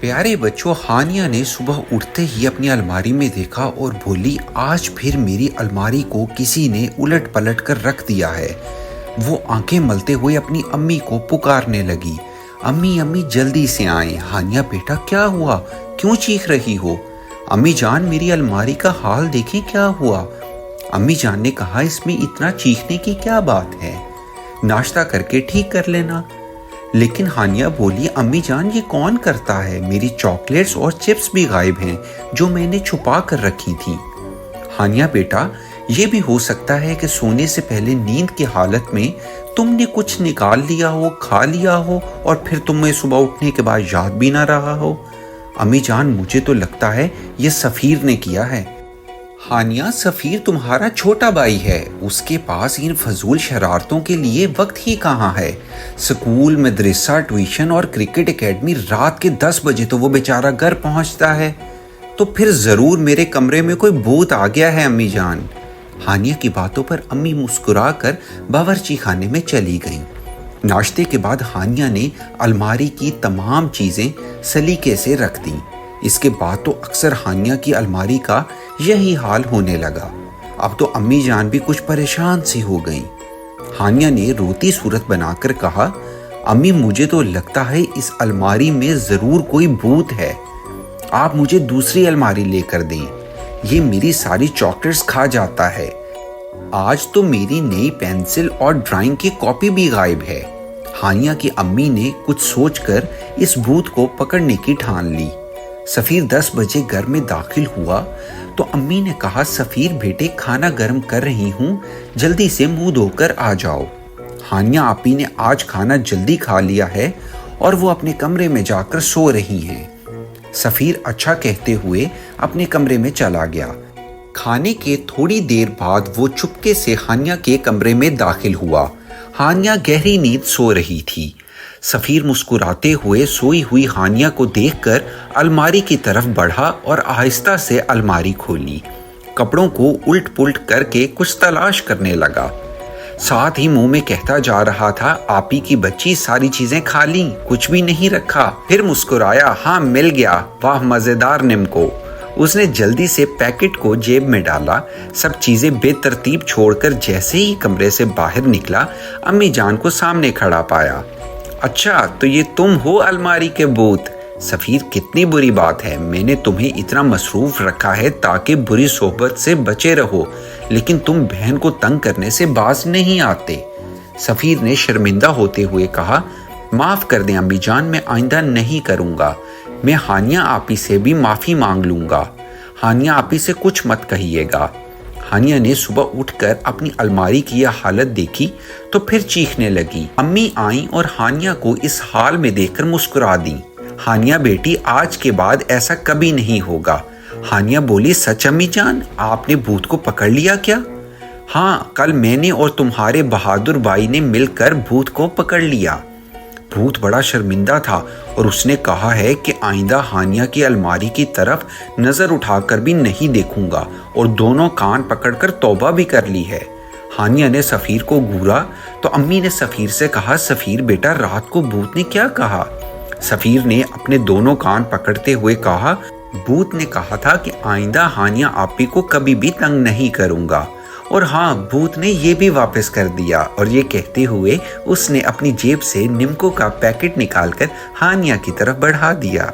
प्यारे बच्चों, हानिया ने सुबह उठते ही अपनी अलमारी में देखा और बोली, आज फिर मेरी अलमारी को किसी ने उलट पलट कर रख दिया है। वो आंखें मलते हुए अपनी अम्मी को पुकारने लगी, अम्मी अम्मी जल्दी से आए। हानिया बेटा क्या हुआ, क्यों चीख रही हो? अम्मी जान मेरी अलमारी का हाल देखें क्या हुआ। अम्मी जान ने कहा, इसमें इतना चीखने की क्या बात है, नाश्ता करके ठीक कर लेना। लेकिन हानिया बोली, अम्मी जान ये कौन करता है, मेरी चॉकलेट्स और चिप्स भी गायब हैं जो मैंने छुपा कर रखी थी। हानिया बेटा, ये भी हो सकता है कि सोने से पहले नींद की हालत में तुमने कुछ निकाल लिया हो, खा लिया हो और फिर तुम्हें सुबह उठने के बाद याद भी ना रहा हो। अम्मी जान मुझे तो लगता है ये सफीर ने किया है। हानिया, सफीर तुम्हारा छोटा भाई है, उसके पास इन फजूल शरारतों के लिए वक्त ही कहाँ है। स्कूल, मदरसा, ट्यूशन और क्रिकेट एकेडमी, रात के 10 बजे तो वो बेचारा घर पहुंचता है। तो फिर ज़रूर मेरे कमरे में कोई भूत आ गया है अम्मी जान। हानिया की बातों पर अम्मी मुस्कुरा कर बावर्ची खाने में चली गईं। नाश्ते के बाद हानिया ने अलमारी की तमाम चीज़ें सलीके से रख दी। इसके बाद तो अक्सर हानिया की अलमारी का यही हाल होने लगा। अब तो अम्मी जान भी कुछ परेशान सी हो गईं। हानिया ने रोती सूरत बनाकर कहा, अम्मी मुझे तो लगता है इस अलमारी में ज़रूर कोई भूत है, आप मुझे दूसरी अलमारी लेकर दें, ये मेरी सारी चॉकलेट्स खा जाता है। आज तो मेरी नई पेंसिल और ड्राइंग की कॉपी भी गायब है। हानिया की अम्मी ने कुछ सोचकर इस भूत को पकड़ने की ठान ली। सफीर 10 बजे घर में दाखिल हुआ तो अम्मी ने कहा, सफीर बेटे खाना गर्म कर रही हूँ, जल्दी से मुंह धोकर आ जाओ। हानिया आपी ने आज खाना जल्दी खा लिया है और वो अपने कमरे में जाकर सो रही हैं। सफीर अच्छा कहते हुए अपने कमरे में चला गया। खाने के थोड़ी देर बाद वो चुपके से हानिया के कमरे में दाखिल हुआ। हानिया गहरी नींद सो रही थी। सफीर मुस्कुराते हुए सोई हुई हानिया को देखकर अलमारी की तरफ बढ़ा और आहिस्ता से अलमारी खोली। कपड़ों को उल्ट पुल्ट करके कुछ तलाश करने लगा। साथ ही मुंह में कहता जा रहा था, आपी की बच्ची सारी चीजें खा ली, कुछ भी नहीं रखा। फिर मुस्कुराया, हाँ मिल गया, वाह मजेदार निम्को। उसने जल्दी से पैकेट को जेब में डाला। सब चीजें बेतरतीब छोड़कर जैसे ही कमरे से बाहर निकला, अम्मी जान को सामने खड़ा पाया। अच्छा तो ये तुम हो अलमारी के भूत। सफीर, कितनी बुरी बात है, मैंने तुम्हें इतना मसरूफ रखा है ताकि बुरी सोहबत से बचे रहो, लेकिन तुम बहन को तंग करने से बाज नहीं आते। सफीर ने शर्मिंदा होते हुए कहा, माफ कर दें अम्मी जान, मैं आइंदा नहीं करूँगा। मैं हानिया आपी से भी माफ़ी मांग लूँगा। हानिया आपी से कुछ मत कहिएगा। हानिया ने सुबह उठकर अपनी अलमारी की यह हालत देखी तो फिर चीखने लगी। अम्मी आईं और हानिया को इस हाल में देखकर मुस्कुरा दी। हानिया बेटी, आज के बाद ऐसा कभी नहीं होगा। हानिया बोली, सच अम्मी जान, आपने भूत को पकड़ लिया क्या? हाँ, कल मैंने और तुम्हारे बहादुर भाई ने मिलकर भूत को पकड़ लिया। भूत बड़ा शर्मिंदा था और उसने कहा है कि आइंदा हानिया की अलमारी की तरफ नज़र उठाकर भी नहीं देखूंगा, और दोनों कान पकड़कर तौबा भी कर ली है। हानिया ने सफीर को घूरा तो अम्मी ने सफीर से कहा, सफीर बेटा, रात को भूत ने क्या कहा? सफीर ने अपने दोनों कान पकड़ते हुए कहा, भूत ने कहा था कि आइंदा हानिया आपी को कभी भी तंग नहीं करूंगा। और हाँ, भूत ने ये भी वापस कर दिया। और ये कहते हुए उसने अपनी जेब से निम्को का पैकेट निकालकर हानिया की तरफ बढ़ा दिया।